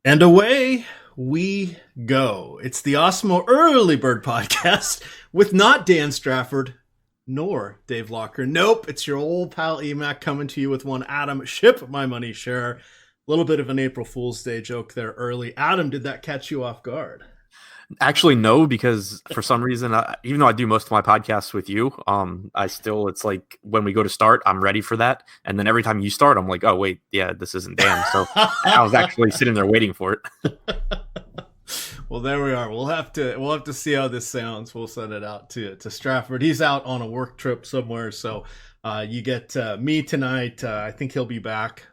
And away we go. It's the Osmo Early Bird Podcast with not Dan Strafford nor Dave Locker. Nope, it's your old pal Emac coming to you with one Adam. Ship my money share. A little bit of an April Fool's Day joke there early. Adam, did that catch you off guard? Actually, no, because for some reason, even though I do most of my podcasts with you, it's like when we go to start, I'm ready for that. And then every time you start, I'm like, oh, wait, yeah, this isn't Dan. So I was actually sitting there waiting for it. Well, there we are. We'll have to see how this sounds. We'll send it out to Strafford. He's out on a work trip somewhere. So you get me tonight. I think he'll be back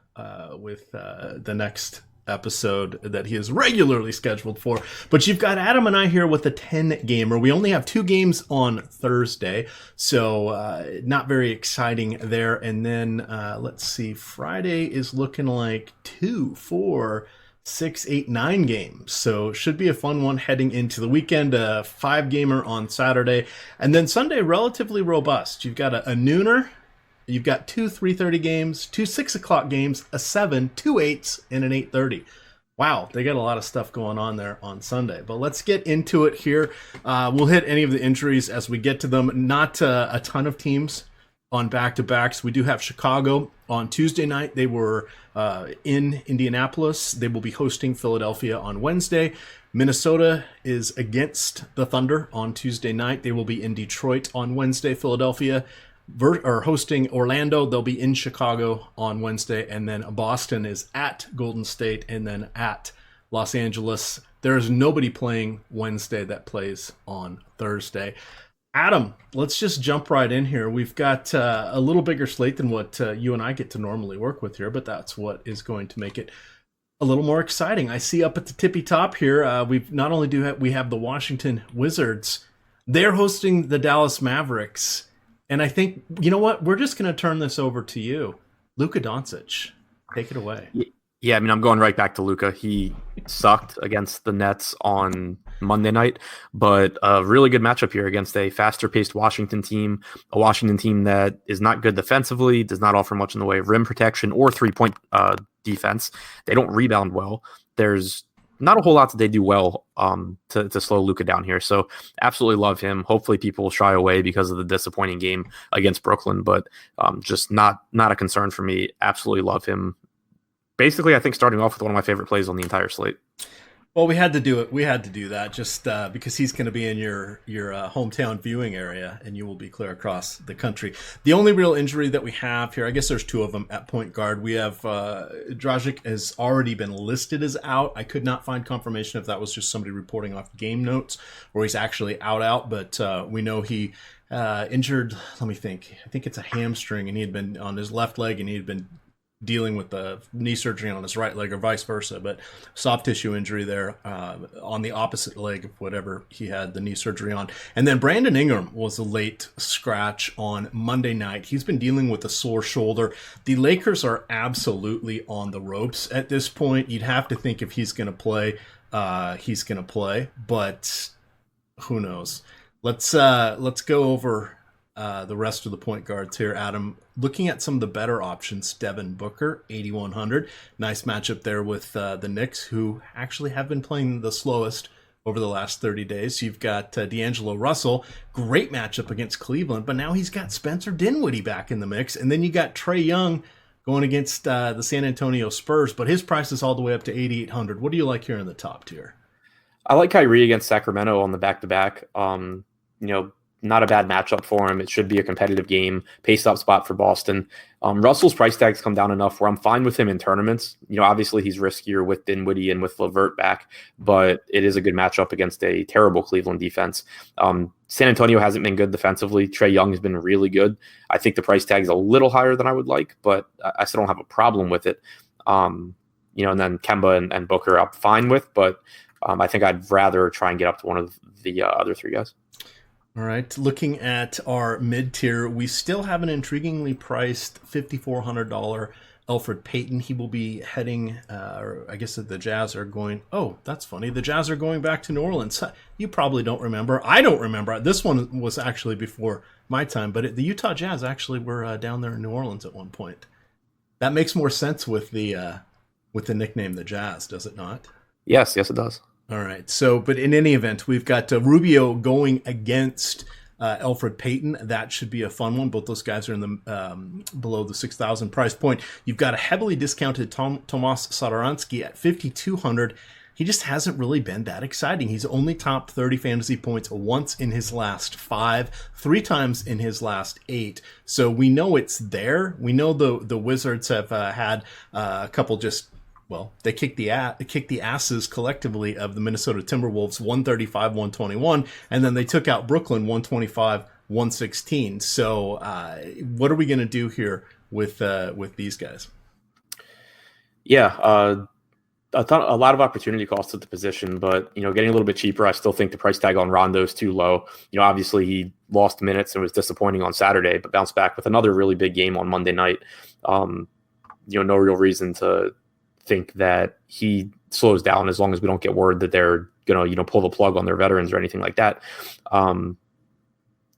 with the next episode that he is regularly scheduled for. But you've got Adam and I here with a 10-gamer. We only have 2 games on Thursday, so not very exciting there. And then let's see, Friday is looking like 2, 4, 6, 8, 9 games. So should be a fun one heading into the weekend. 5-gamer on Saturday, and then Sunday relatively robust. You've got a nooner. You've got 2 3:30 games, 2 6 o'clock games, a 7, 2 8s, and an 8:30. Wow, they got a lot of stuff going on there on Sunday. But let's get into it here. We'll hit any of the injuries as we get to them. Not a ton of teams on back-to-backs. We do have Chicago on Tuesday night. They were in Indianapolis. They will be hosting Philadelphia on Wednesday. Minnesota is against the Thunder on Tuesday night. They will be in Detroit on Wednesday. Philadelphia hosting Orlando. They'll be in Chicago on Wednesday, and then Boston is at Golden State and then at Los Angeles. There is nobody playing Wednesday that plays on Thursday. Adam, let's just jump right in here. We've got a little bigger slate than what you and I get to normally work with here, but that's what is going to make it a little more exciting. I see up at the tippy top here, we've not only we have the Washington Wizards. They're hosting the Dallas Mavericks. And I think, you know what? We're just going to turn this over to you. Luka Doncic, take it away. Yeah, I mean, I'm going right back to Luka. He sucked against the Nets on Monday night, but a really good matchup here against a faster-paced Washington team, a Washington team that is not good defensively, does not offer much in the way of rim protection or three-point defense. They don't rebound well. There's not a whole lot that they do well to slow Luka down here. So absolutely love him. Hopefully people will shy away because of the disappointing game against Brooklyn, but just not a concern for me. Absolutely love him. Basically, I think starting off with one of my favorite plays on the entire slate. Well, we had to do it. We had to do that just because he's going to be in your hometown viewing area, and you will be clear across the country. The only real injury that we have here, I guess there's 2 of them at point guard. We have Dragic has already been listed as out. I could not find confirmation if that was just somebody reporting off game notes or he's actually out. But we know he injured, let me think. I think it's a hamstring, and he had been on his left leg, and he had been dealing with the knee surgery on his right leg or vice versa, but soft tissue injury there on the opposite leg of whatever he had the knee surgery on. And then Brandon Ingram was a late scratch on Monday night. He's been dealing with a sore shoulder. The Lakers are absolutely on the ropes at this point. You'd have to think if he's going to play, he's going to play, but who knows? Let's go over the rest of the point guards here, Adam. Looking at some of the better options, Devin Booker, 8,100. Nice matchup there with the Knicks, who actually have been playing the slowest over the last 30 days. You've got D'Angelo Russell, great matchup against Cleveland, but now he's got Spencer Dinwiddie back in the mix. And then you got Trae Young going against the San Antonio Spurs, but his price is all the way up to 8,800. What do you like here in the top tier? I like Kyrie against Sacramento on the back-to-back. Not a bad matchup for him. It should be a competitive game. Pace-up spot for Boston. Russell's price tags come down enough where I'm fine with him in tournaments. Obviously he's riskier with Dinwiddie and with LeVert back, but it is a good matchup against a terrible Cleveland defense. San Antonio hasn't been good defensively. Trae Young has been really good. I think the price tag is a little higher than I would like, but I still don't have a problem with it. And then Kemba and Booker I'm fine with, but I think I'd rather try and get up to one of the other 3 guys. All right, looking at our mid-tier, we still have an intriguingly priced $5,400 Elfrid Payton. He will be heading, or I guess the Jazz are going, oh, that's funny. The Jazz are going back to New Orleans. You probably don't remember. I don't remember. This one was actually before my time, but the Utah Jazz actually were down there in New Orleans at one point. That makes more sense with the nickname the Jazz, does it not? Yes, it does. All right. So, but in any event, we've got Rubio going against Elfrid Payton. That should be a fun one. Both those guys are in the below the 6,000 price point. You've got a heavily discounted Tomas Satoransky at 5,200. He just hasn't really been that exciting. He's only topped 30 fantasy points once in his last 5, 3 times in his last 8. So we know it's there. We know the Wizards have had a couple just, well, they kicked the asses collectively of the Minnesota Timberwolves 135-121, and then they took out Brooklyn 125-116. So what are we going to do here with these guys? Yeah, a lot of opportunity cost at the position, but getting a little bit cheaper. I still think the price tag on Rondo is too low. Obviously he lost minutes and was disappointing on Saturday, but bounced back with another really big game on Monday night. No real reason to think that he slows down as long as we don't get word that they're gonna pull the plug on their veterans or anything like that.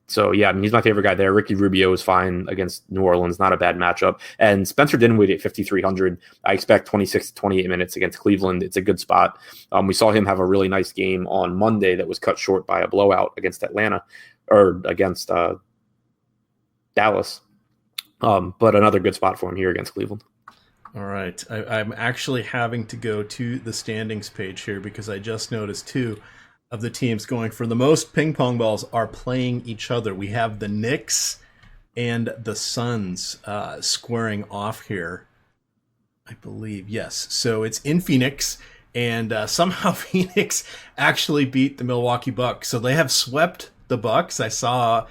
So yeah, I mean, he's my favorite guy there. Ricky Rubio is fine against New Orleans, not a bad matchup. And Spencer Dinwiddie at 5,300. I expect 26 to 28 minutes against Cleveland. It's a good spot. We saw him have a really nice game on Monday that was cut short by a blowout against Atlanta or against Dallas. But another good spot for him here against Cleveland. All right. I'm actually having to go to the standings page here because I just noticed two of the teams going for the most ping pong balls are playing each other. We have the Knicks and the Suns squaring off here, I believe. Yes. So it's in Phoenix, and somehow Phoenix actually beat the Milwaukee Bucks. So they have swept the Bucks. I saw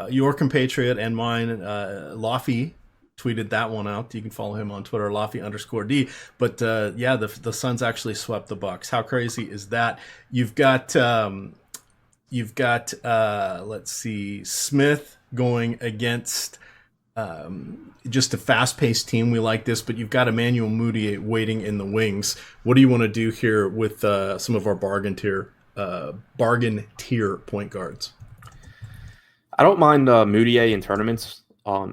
your compatriot and mine, Laffy, tweeted that one out. You can follow him on Twitter, Laffy_D. But yeah, the Suns actually swept the Bucks. How crazy is that? You've got let's see, Smith going against just a fast-paced team. We like this, but you've got Emmanuel Mudiay waiting in the wings. What do you want to do here with some of our bargain tier point guards? I don't mind Mudiay in tournaments.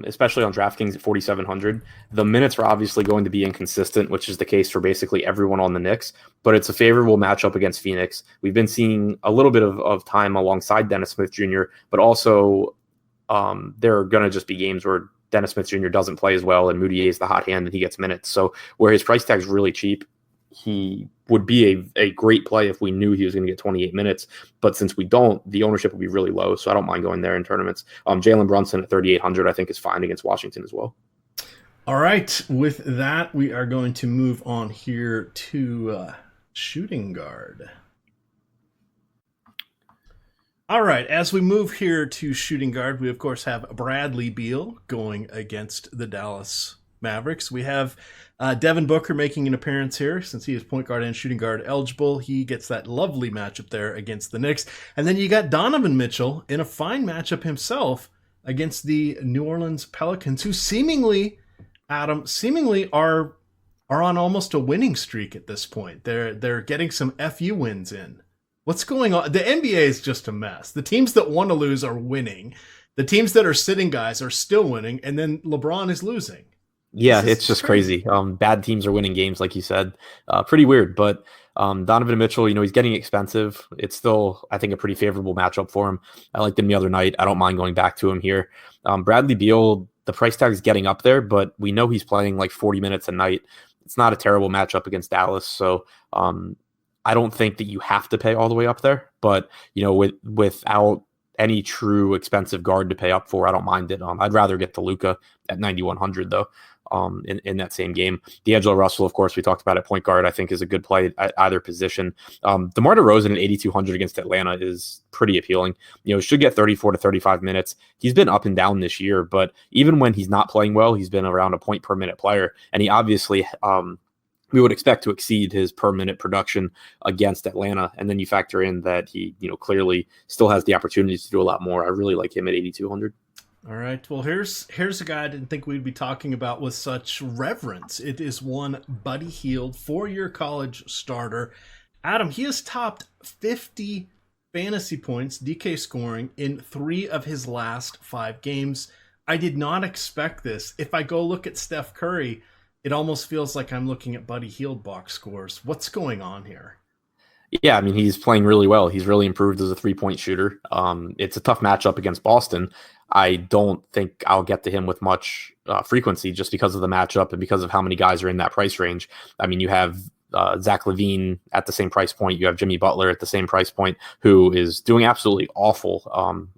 Especially on DraftKings at 4,700. The minutes are obviously going to be inconsistent, which is the case for basically everyone on the Knicks, but it's a favorable matchup against Phoenix. We've been seeing a little bit of time alongside Dennis Smith Jr., but also there are going to just be games where Dennis Smith Jr. doesn't play as well and Mudiay is the hot hand and he gets minutes. So where his price tag is really cheap, he would be a great play if we knew he was going to get 28 minutes. But since we don't, the ownership will be really low. So I don't mind going there in tournaments. Jalen Brunson at 3,800, I think, is fine against Washington as well. All right. With that, we are going to move on here to shooting guard. All right. As we move here to shooting guard, we, of course, have Bradley Beal going against the Dallas Mavericks. We have Devin Booker making an appearance here since he is point guard and shooting guard eligible. He gets that lovely matchup there against the Knicks. And then you got Donovan Mitchell in a fine matchup himself against the New Orleans Pelicans, who seemingly are on almost a winning streak at this point. They're getting some FU wins in. What's going on? The NBA is just a mess. The teams that want to lose are winning. The teams that are sitting guys are still winning, and then LeBron is losing. Yeah, it's just crazy. Bad teams are winning games, like you said. Pretty weird, but Donovan Mitchell, he's getting expensive. It's still, I think, a pretty favorable matchup for him. I liked him the other night. I don't mind going back to him here. Bradley Beal, the price tag is getting up there, but we know he's playing like 40 minutes a night. It's not a terrible matchup against Dallas, so I don't think that you have to pay all the way up there. But without any true expensive guard to pay up for, I don't mind it. I'd rather get to Luka at 9,100 though. In that same game. D'Angelo Russell, of course, we talked about at point guard, I think is a good play at either position. DeMar DeRozan at 8,200 against Atlanta is pretty appealing. Should get 34 to 35 minutes. He's been up and down this year, but even when he's not playing well, he's been around a point per minute player. And he obviously, we would expect to exceed his per minute production against Atlanta. And then you factor in that he, clearly still has the opportunities to do a lot more. I really like him at 8,200. All right. Well, here's a guy I didn't think we'd be talking about with such reverence. It is one Buddy Hield, 4-year college starter. Adam, he has topped 50 fantasy points, DK scoring, in 3 of his last 5 games. I did not expect this. If I go look at Steph Curry, it almost feels like I'm looking at Buddy Hield box scores. What's going on here? Yeah, I mean, he's playing really well. He's really improved as a three-point shooter. It's a tough matchup against Boston. I don't think I'll get to him with much frequency just because of the matchup and because of how many guys are in that price range. I mean, you have Zach LaVine at the same price point. You have Jimmy Butler at the same price point, who is doing absolutely awful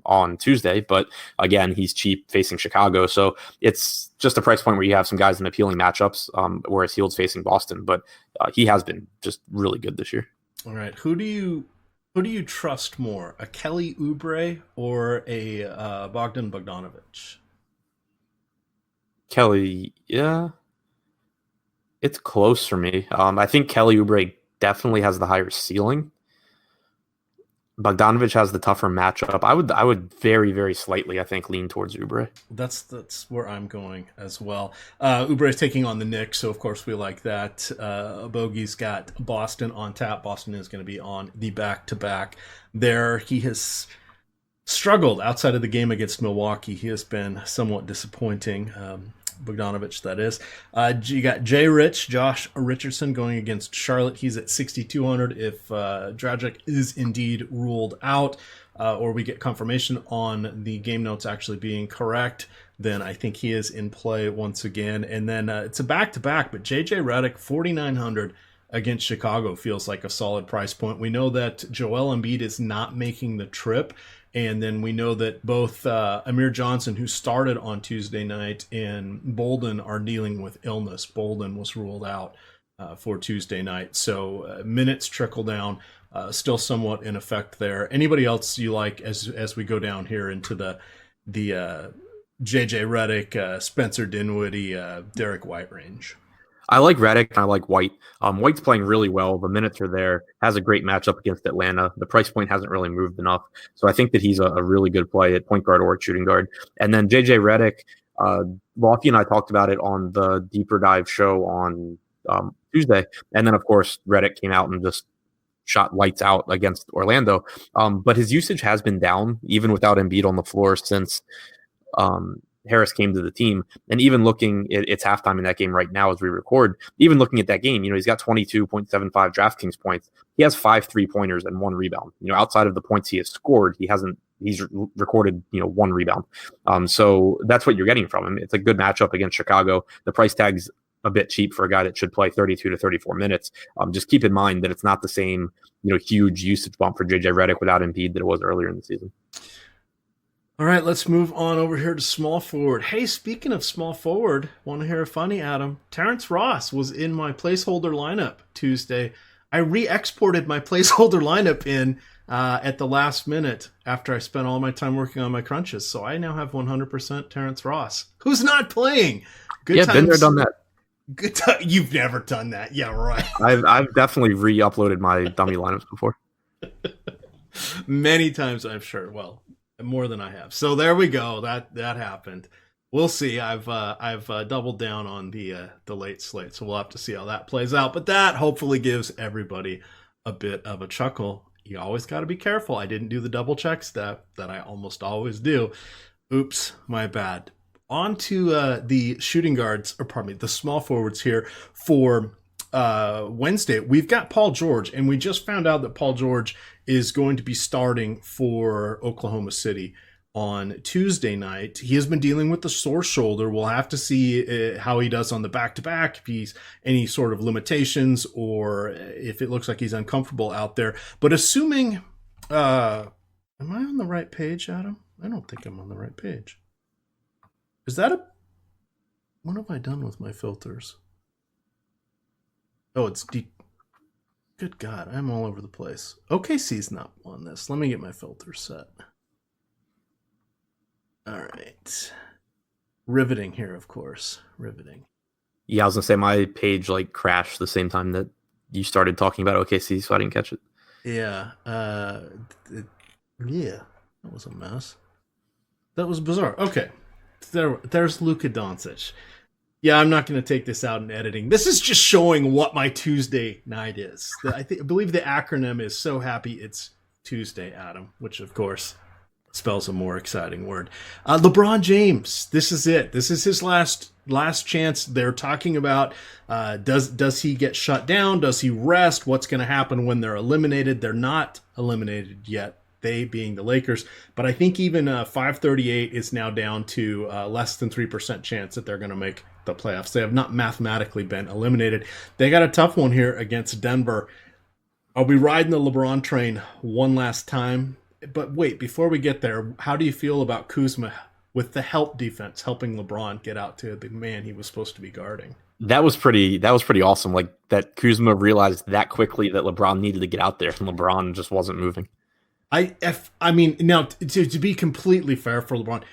on Tuesday. But again, he's cheap facing Chicago. So it's just a price point where you have some guys in appealing matchups, whereas Hield's facing Boston. But he has been just really good this year. All right, who do you trust more, a Kelly Oubre or a Bogdan Bogdanovic? Kelly, yeah, it's close for me. I think Kelly Oubre definitely has the higher ceiling. Bogdanovic has the tougher matchup. I would very, very slightly, I think, lean towards Oubre. That's where I'm going as well. Oubre is taking on the Knicks, so of course we like that. Bogey's got Boston on tap. Boston is going to be on the back-to-back there. He has struggled outside of the game against Milwaukee. He has been somewhat disappointing. Bogdanovic, that is. You got Josh Richardson going against Charlotte. He's at 6,200 if Dragic is indeed ruled out, or we get confirmation on the game notes actually being correct, then I think he is in play once again. And then it's a back-to-back, but JJ Redick, 4,900 against Chicago feels like a solid price point. We know that Joel Embiid is not making the trip. And then we know that both Amir Johnson, who started on Tuesday night, and Bolden are dealing with illness. Bolden was ruled out for Tuesday night. So minutes trickle down, still somewhat in effect there. Anybody else you like as we go down here into the JJ Redick, Spencer Dinwiddie, Derek White range? I like Redick and I like White. White's playing really well. The minutes are there. Has a great matchup against Atlanta. The price point hasn't really moved enough. So I think that he's a really good play at point guard or at shooting guard. And then JJ Redick, Lofty and I talked about it on the Deeper Dive show on Tuesday. And then, of course, Redick came out and just shot lights out against Orlando. But his usage has been down, even without Embiid on the floor since Harris came to the team. And even looking, it's halftime in that game right now as we record, even looking at that game, he's got 22.75 DraftKings points. He has 5 3-pointers and 1 rebound. Outside of the points he has scored, he's recorded, 1 rebound. So that's what you're getting from him. It's a good matchup against Chicago. The price tag's a bit cheap for a guy that should play 32 to 34 minutes. Just keep in mind that it's not the same, huge usage bump for JJ Redick without Embiid that it was earlier in the season. All right, let's move on over here to small forward. Hey, speaking of small forward, want to hear a funny, Adam? Terrence Ross was in my placeholder lineup Tuesday. I re-exported my placeholder lineup in at the last minute after I spent all my time working on my crunches. So I now have 100% Terrence Ross, who's not playing. Good times. Been there, done that. Good time. You've never done that. Yeah, right. I've definitely re-uploaded my dummy lineups before. Many times, I'm sure. Well, more than I have. So there we go. That happened. We'll see. I've doubled down on the late slate, so we'll have to see how that plays out. But that hopefully gives everybody a bit of a chuckle. You always got to be careful. I didn't do the double check step that I almost always do. Oops, my bad. On to the shooting guards, or pardon me, the small forwards here for Wednesday. We've got Paul George, and we just found out that Paul George is going to be starting for Oklahoma City on Tuesday night. He has been dealing with the sore shoulder. We'll have to see how he does on the back-to-back, if he's any sort of limitations or if it looks like he's uncomfortable out there. But assuming, am I on the right page, Adam? I don't think I'm on the right page. Is that what have I done with my filters? Oh, it's deep. Good God, I'm all over the place. OKC's not on this. Let me get my filters set. All right. Riveting here, of course. Riveting. Yeah, I was going to say my page crashed the same time that you started talking about OKC, so I didn't catch it. Yeah. Yeah, that was a mess. That was bizarre. Okay. There's Luka Doncic. Yeah, I'm not going to take this out in editing. This is just showing what my Tuesday night is. I believe the acronym is So Happy It's Tuesday, Adam, which, of course, Spells a more exciting word. LeBron James. This is it. This is his last chance. They're talking about does he get shut down? Does he rest? What's going to happen when they're eliminated? They're not eliminated yet. They being the Lakers, but I think even 538 is now down to less than 3% chance that they're going to make the playoffs. They have not mathematically been eliminated. They got a tough one here against Denver. I'll be riding the LeBron train one last time. But wait, before we get there, how do you feel about Kuzma with the help defense helping LeBron get out to the man he was supposed to be guarding? That was pretty awesome. Like that Kuzma realized that quickly that LeBron needed to get out there, and LeBron just wasn't moving. I mean, now to be completely fair for LeBron,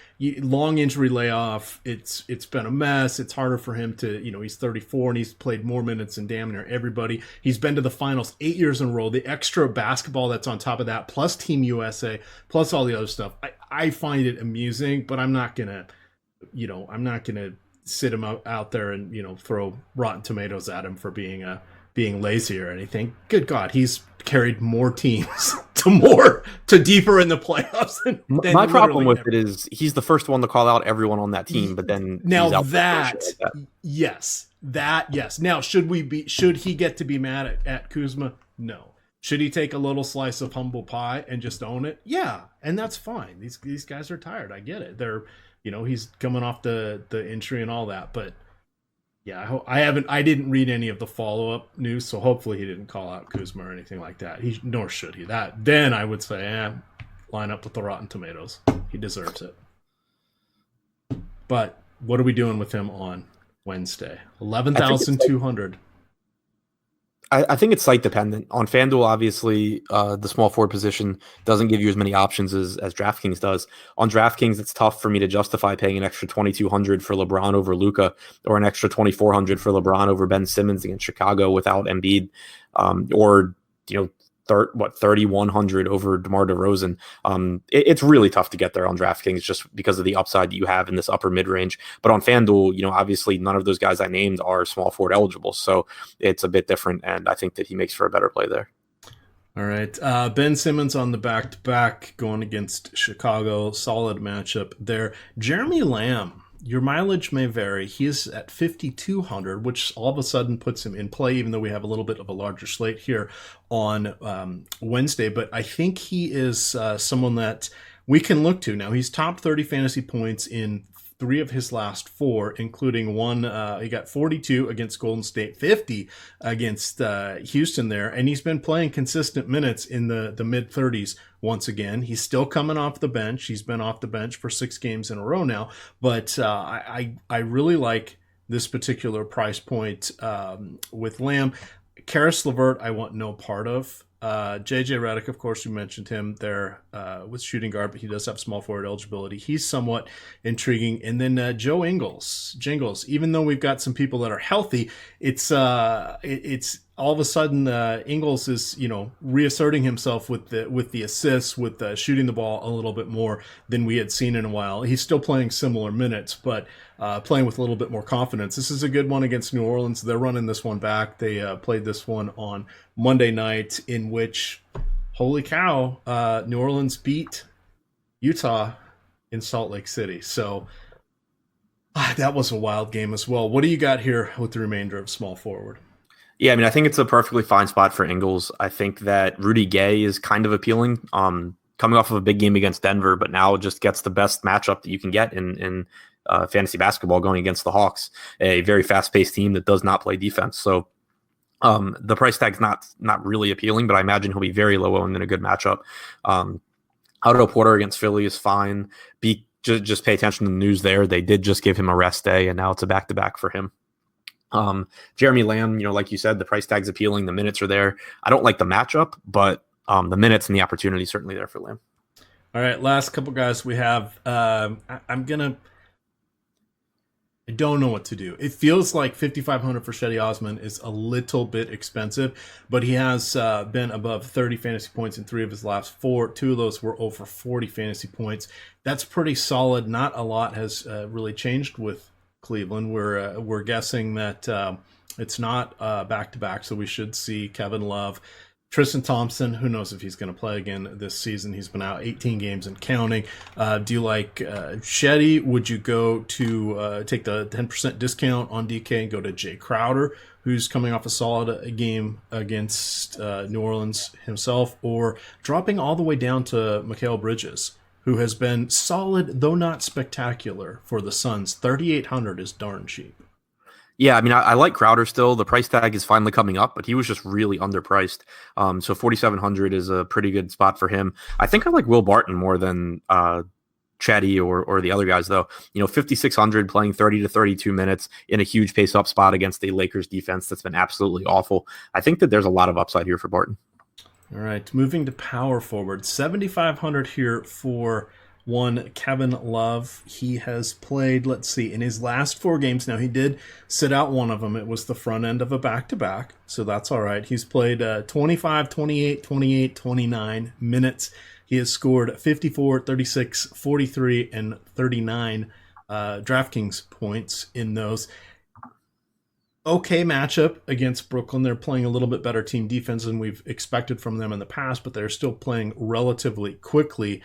long injury layoff, it's been a mess. It's harder for him to, he's 34 and he's played more minutes than damn near everybody. He's been to the finals 8 years in a row. The extra basketball that's on top of that, plus Team USA, plus all the other stuff. I find it amusing, but I'm not gonna sit him out there and throw rotten tomatoes at him for being lazy or anything. Good God, he's carried more teams to deeper in the playoffs than my problem with it is he's the first one to call out everyone on that team, but then now yes. Now should he get to be mad at Kuzma? No. Should he take a little slice of humble pie and just own it? Yeah, and that's fine. These guys are tired. I get it. They're he's coming off the injury and all that, but yeah, I didn't read any of the follow-up news, so hopefully he didn't call out Kuzma or anything like that. Nor should he. Then I would say, line up with the rotten tomatoes. He deserves it. But what are we doing with him on Wednesday? 11,200. I think it's site dependent. On FanDuel, obviously, the small forward position doesn't give you as many options as DraftKings does. On DraftKings, it's tough for me to justify paying an extra $2,200 for LeBron over Luka, or an extra $2,400 for LeBron over Ben Simmons against Chicago without Embiid, or $3,100 over DeMar DeRozan. It's really tough to get there on DraftKings just because of the upside that you have in this upper mid range. But on FanDuel, obviously none of those guys I named are small forward eligible, so it's a bit different, and I think that he makes for a better play there. All right, Ben Simmons on the back-to-back going against Chicago. Solid matchup there. Jeremy Lamb. Your mileage may vary. He is at 5,200, which all of a sudden puts him in play, even though we have a little bit of a larger slate here on Wednesday. But I think he is someone that we can look to. Now, he's top 30 fantasy points in 3 of his last 4, including one. He got 42 against Golden State, 50 against Houston there, and he's been playing consistent minutes in the mid-30s once again. He's still coming off the bench. He's been off the bench for 6 games in a row now, but I really like this particular price point with Lamb. Karis LeVert, I want no part of. JJ Redick, of course, you mentioned him there with shooting guard, but he does have small forward eligibility. He's somewhat intriguing. And then Joe Jingles, even though we've got some people that are healthy, it's all of a sudden Ingles is reasserting himself with the assists, with shooting the ball a little bit more than we had seen in a while. He's still playing similar minutes, but playing with a little bit more confidence. This is a good one against New Orleans. They're running this one back. They played this one on Monday night, in which, holy cow, New Orleans beat Utah in Salt Lake City. So that was a wild game as well. What do you got here with the remainder of small forward? Yeah, I mean, I think it's a perfectly fine spot for Ingles. I think that Rudy Gay is kind of appealing, coming off of a big game against Denver, but now just gets the best matchup that you can get in fantasy basketball going against the Hawks, a very fast-paced team that does not play defense. So the price tag's not really appealing, but I imagine he'll be very low owned in a good matchup. Otto Porter against Philly is fine. Just pay attention to the news there. They did just give him a rest day, and now it's a back-to-back for him. Jeremy Lamb, like you said, the price tag's appealing. The minutes are there. I don't like the matchup, but the minutes and the opportunity is certainly there for Lamb. All right, last couple guys we have. I don't know what to do. It feels like 5,500 for Cedi Osman is a little bit expensive, but he has been above 30 fantasy points in 3 of his last 4. 2 of those were over 40 fantasy points. That's pretty solid. Not a lot has really changed with Cleveland. We're guessing that it's not back-to-back, so we should see Kevin Love Tristan Thompson, who knows if he's going to play again this season? He's been out 18 games and counting. Do you like Shetty? Would you go to take the 10% discount on DK and go to Jay Crowder, who's coming off a solid game against New Orleans himself, or dropping all the way down to Mikal Bridges, who has been solid, though not spectacular, for the Suns? 3,800 is darn cheap. Yeah, I mean, I like Crowder still. The price tag is finally coming up, but he was just really underpriced. So 4,700 is a pretty good spot for him. I think I like Will Barton more than Chetty or the other guys, though. 5,600 playing 30 to 32 minutes in a huge pace-up spot against a Lakers defense that's been absolutely awful. I think that there's a lot of upside here for Barton. All right, moving to power forward, 7,500 here for one Kevin Love. He has played, let's see, in his last 4 games. Now, he did sit out one of them. It was the front end of a back-to-back, so that's all right. He's played 25, 28, 28, 29 minutes. He has scored 54, 36, 43, and 39 DraftKings points in those. Okay matchup against Brooklyn. They're playing a little bit better team defense than we've expected from them in the past, but they're still playing relatively quickly.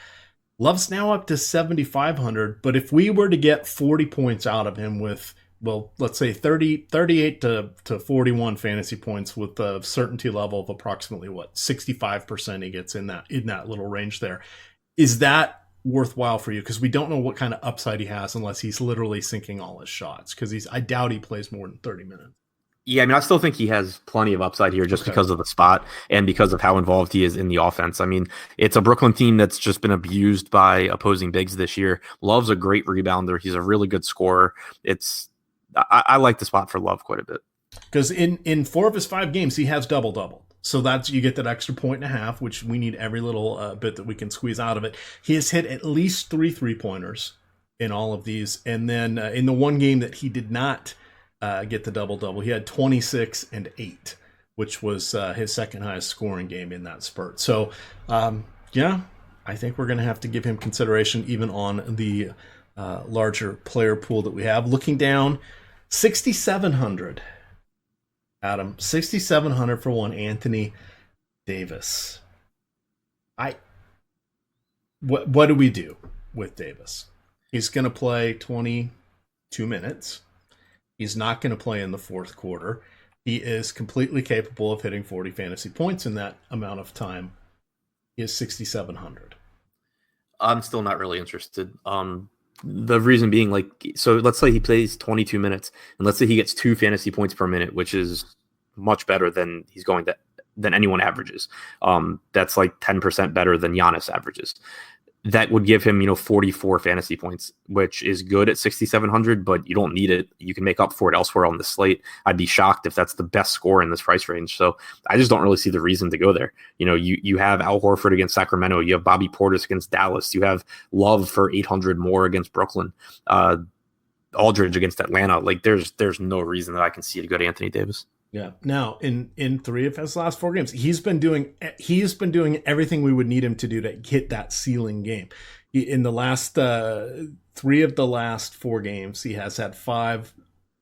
Love's now up to 7,500, but if we were to get 40 points out of him with, well, let's say 38 to 41 fantasy points with a certainty level of approximately, 65% he gets in that little range there. Is that worthwhile for you? Because we don't know what kind of upside he has unless he's literally sinking all his shots, because I doubt he plays more than 30 minutes. Yeah, I mean, I still think he has plenty of upside here just because of the spot and because of how involved he is in the offense. I mean, it's a Brooklyn team that's just been abused by opposing bigs this year. Love's a great rebounder. He's a really good scorer. I like the spot for Love quite a bit. Because in 4 of his 5 games, he has double-double. So you get that extra 1.5, which we need every little bit that we can squeeze out of it. He has hit at least 3 3-pointers in all of these. And then in the one game that he did not get the double-double, he had 26 and 8, which was his second highest scoring game in that spurt. So, yeah, I think we're going to have to give him consideration even on the larger player pool that we have. Looking down, 6,700. Adam, 6,700 for one Anthony Davis. What do we do with Davis? He's going to play 22 minutes. He's not going to play in the fourth quarter. He is completely capable of hitting 40 fantasy points in that amount of time. He is 6,700. I'm still not really interested. The reason being, so let's say he plays 22 minutes, and let's say he gets 2 fantasy points per minute, which is much better than than anyone averages. That's like 10% better than Giannis averages. That would give him, 44 fantasy points, which is good at 6,700, but you don't need it. You can make up for it elsewhere on the slate. I'd be shocked if that's the best score in this price range. So I just don't really see the reason to go there. You have Al Horford against Sacramento. You have Bobby Portis against Dallas. You have Love for 800 more against Brooklyn. Aldridge against Atlanta. There's no reason that I can see to go to Anthony Davis. Yeah. Now, in 3 of his last 4 games, he's been doing everything we would need him to do to hit that ceiling game. In the last 3 of the last 4 games, he has had 5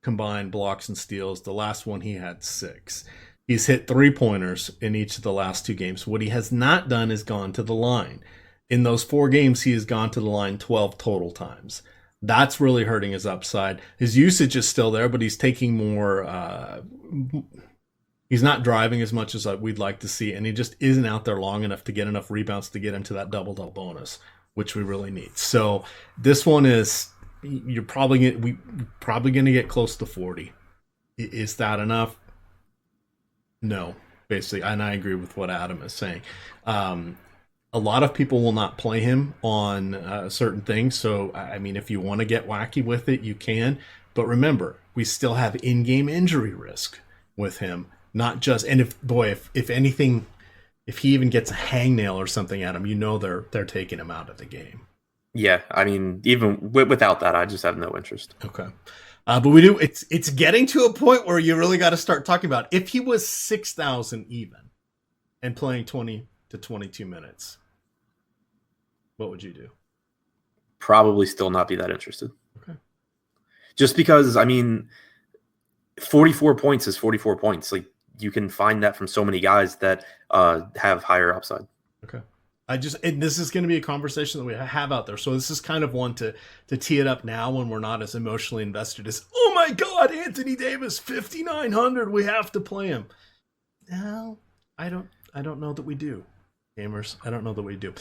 combined blocks and steals. The last one, he had 6. He's hit 3-pointers in each of the last 2 games. What he has not done is gone to the line. In those 4 games, he has gone to the line 12 total times. That's really hurting his upside. His usage is still there, but he's taking more. He's not driving as much as we'd like to see, and he just isn't out there long enough to get enough rebounds to get into that double-double bonus, which we really need. So this one is we're probably going to get close to 40. Is that enough? No, basically, and I agree with what Adam is saying. A lot of people will not play him on certain things. So, I mean, if you want to get wacky with it, you can. But remember, we still have in-game injury risk with him. Not just, and if anything, if he even gets a hangnail or something at him, they're taking him out of the game. Yeah, I mean, even without that, I just have no interest. Okay. But we do. It's getting to a point where you really got to start talking about if he was 6,000 even and playing 20 to 22 minutes, what would you do? Probably still not be that interested. Okay. Just because, I mean, 44 points is 44 points. you can find that from so many guys that have higher upside. Okay. And this is going to be a conversation that we have out there. So this is kind of one to tee it up now when we're not as emotionally invested as, oh my God, Anthony Davis, 5,900. We have to play him. No, I don't know that we do. Gamers, I don't know that we do.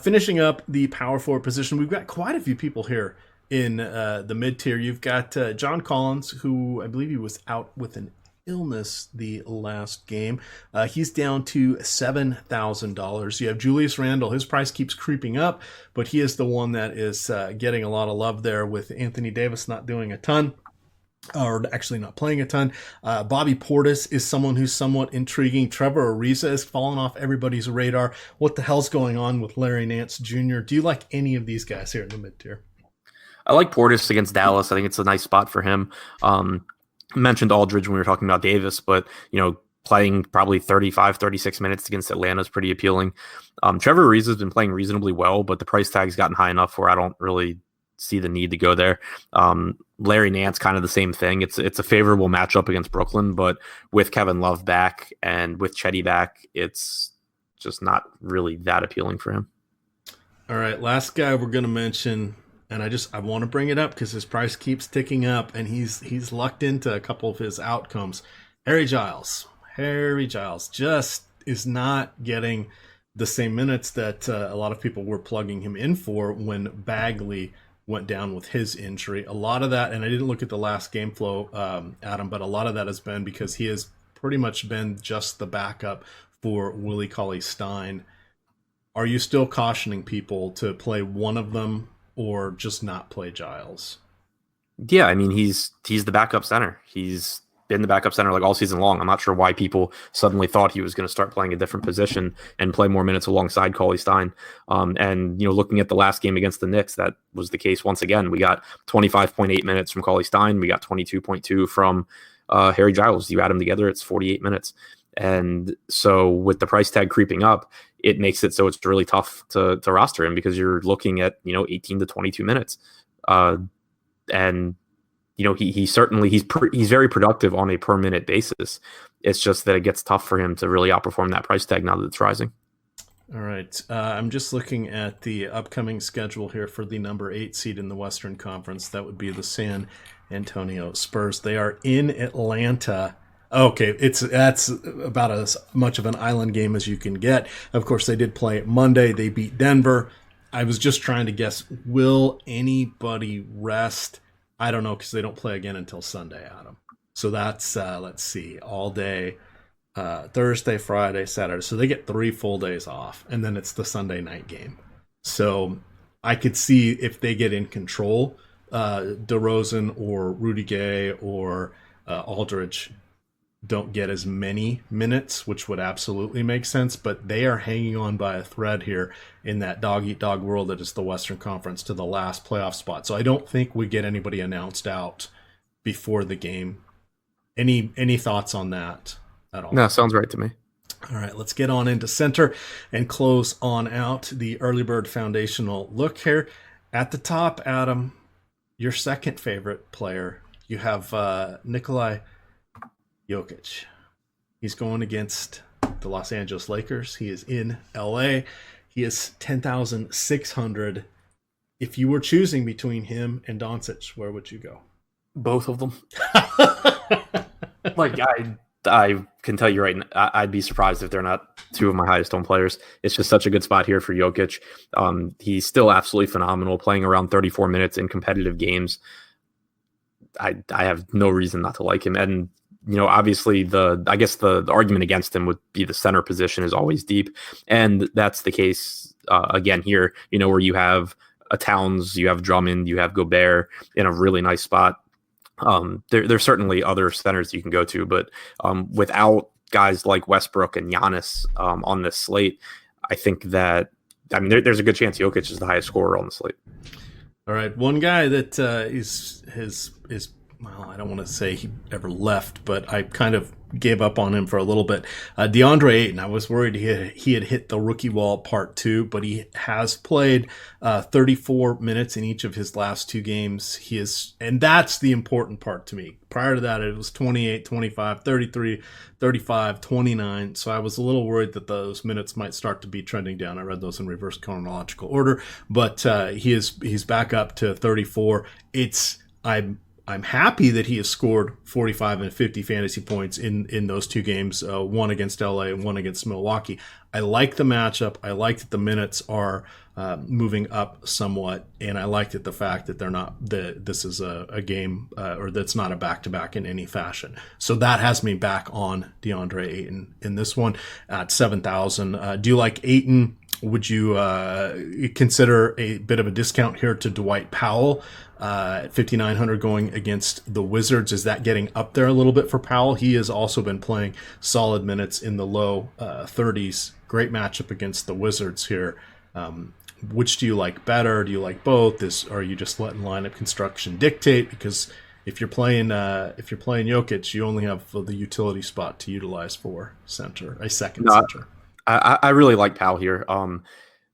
Finishing up the power forward position, we've got quite a few people here in the mid tier. You've got John Collins, who I believe he was out with an illness the last game. He's down to $7,000. You have Julius Randle. His price keeps creeping up, but he is the one that is getting a lot of love there, with Anthony Davis not doing a ton, or actually not playing a ton. Bobby Portis is someone who's somewhat intriguing. Trevor Ariza is falling off everybody's radar. What the hell's going on with Larry Nance Jr.? Do you like any of these guys here in the mid tier? I like Portis against Dallas. I think it's a nice spot for him. Mentioned Aldridge when we were talking about Davis, but playing probably 35, 36 minutes against Atlanta is pretty appealing. Trevor Ariza has been playing reasonably well, but the price tag's gotten high enough where I don't really see the need to go there. Larry Nance, kind of the same thing. It's a favorable matchup against Brooklyn, but with Kevin Love back and with Chetty back, it's just not really that appealing for him. All right, last guy we're going to mention, and I want to bring it up because his price keeps ticking up, and he's lucked into a couple of his outcomes. Harry Giles just is not getting the same minutes that a lot of people were plugging him in for when Bagley went down with his injury. A lot of that, and I didn't look at the last game flow, Adam, but a lot of that has been because he has pretty much been just the backup for Willie Cauley-Stein. Are you still cautioning people to play one of them or just not play Giles? Yeah, I mean, he's the backup center. He's been the backup center like all season long. I'm not sure why people suddenly thought he was going to start playing a different position and play more minutes alongside Cauley-Stein. And looking at the last game against the Knicks, that was the case once again. We got 25.8 minutes from Cauley-Stein. We got 22.2 from Harry Giles. You add them together, it's 48 minutes. And so with the price tag creeping up, it makes it so it's really tough to roster him because you're looking at 18 to 22 minutes. And he's very productive on a per minute basis. It's just that it gets tough for him to really outperform that price tag now that it's rising. All right. I'm just looking at the upcoming schedule here for the number 8 seed in the Western Conference. That would be the San Antonio Spurs. They are in Atlanta. Okay, that's about as much of an island game as you can get. Of course, they did play Monday. They beat Denver. I was just trying to guess, will anybody rest? I don't know, because they don't play again until Sunday, Adam. So that's, let's see, all day, Thursday, Friday, Saturday. So they get 3 full days off, and then it's the Sunday night game. So I could see if they get in control, DeRozan or Rudy Gay or Aldridge don't get as many minutes, which would absolutely make sense, but they are hanging on by a thread here in that dog-eat-dog world that is the Western Conference to the last playoff spot. So I don't think we get anybody announced out before the game. Any thoughts on that at all? No, sounds right to me. All right, let's get on into center and close on out the Early Bird Foundational look here. At the top, Adam, your second favorite player, you have Nikolai Jokic. He's going against the Los Angeles Lakers. He is in LA. He is 10,600. If you were choosing between him and Doncic, where would you go? Both of them. I can tell you right now, I'd be surprised if they're not 2 of my highest owned players. It's just such a good spot here for Jokic. He's still absolutely phenomenal, playing around 34 minutes in competitive games. I have no reason not to like him. And obviously the argument against him would be the center position is always deep. And that's the case again here, where you have a Towns, you have Drummond, you have Gobert in a really nice spot. There's certainly other centers you can go to, but without guys like Westbrook and Giannis on this slate, I think that, there's a good chance Jokic is the highest scorer on the slate. All right. One guy that is well, I don't want to say he ever left, but I kind of gave up on him for a little bit. DeAndre Ayton, I was worried he had hit the rookie wall part 2, but he has played 34 minutes in each of his last 2 games. And that's the important part to me. Prior to that, it was 28, 25, 33, 35, 29. So I was a little worried that those minutes might start to be trending down. I read those in reverse chronological order, but he's back up to 34. I'm happy that he has scored 45 and 50 fantasy points in those 2 games, one against LA and one against Milwaukee. I like the matchup. I like that the minutes are moving up somewhat, and I like that the fact that this is a game or that's not a back-to-back in any fashion. So that has me back on DeAndre Ayton in this one at 7,000. Do you like Ayton? Would you consider a bit of a discount here to Dwight Powell at 5,900 going against the Wizards? Is that getting up there a little bit for Powell? He has also been playing solid minutes in the low 30s. Great matchup against the Wizards here. Which do you like better? Do you like both? Or are you just letting lineup construction dictate? Because if you're playing Jokic, you only have the utility spot to utilize for center, a second center. I really like Powell here.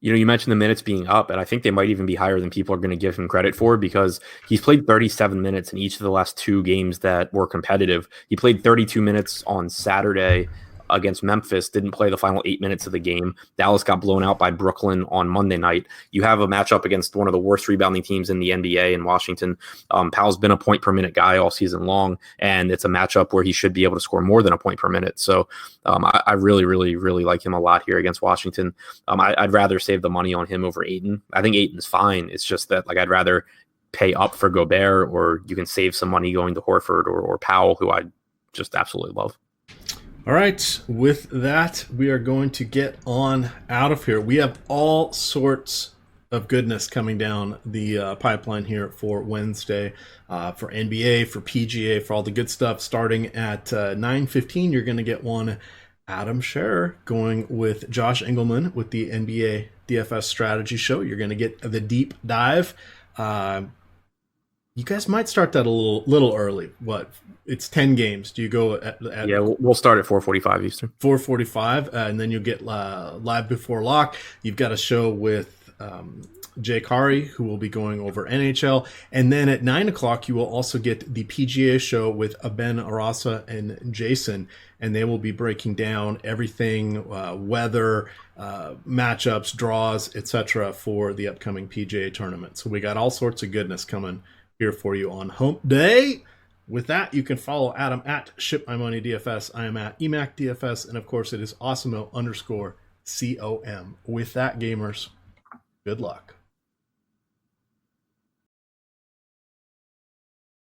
You mentioned the minutes being up, and I think they might even be higher than people are going to give him credit for, because he's played 37 minutes in each of the last 2 games that were competitive. He played 32 minutes on Saturday against Memphis, didn't play the final 8 minutes of the game. Dallas got blown out by Brooklyn on Monday night. You have a matchup against one of the worst rebounding teams in the NBA in Washington. Powell's been a point per minute guy all season long, and it's a matchup where he should be able to score more than a point per minute. So I really, really, really like him a lot here against Washington. I'd rather save the money on him over Ayton. I think Ayton's fine. It's just that I'd rather pay up for Gobert, or you can save some money going to Horford or Powell, who I just absolutely love. All right, with that, we are going to get on out of here. We have all sorts of goodness coming down the pipeline here for Wednesday, for NBA, for PGA, for all the good stuff. Starting at 9:15, you're going to get one Adam Scherer going with Josh Engelman with the NBA DFS strategy show. You're going to get the deep dive. You guys might start that a little early. What? It's 10 games. Do you go at Yeah, we'll start at 4:45 Eastern. 4:45, and then you'll get live before lock. You've got a show with Jay Kari, who will be going over NHL. And then at 9 o'clock, you will also get the PGA show with Ben Arasa and Jason, and they will be breaking down everything, weather, matchups, draws, etc. for the upcoming PGA tournament. So we got all sorts of goodness coming here for you on Hump Day. With that, you can follow Adam at ShipMyMoneyDFS. I am at EMACDFS, and of course it is Awesemo_COM. With that, gamers, good luck.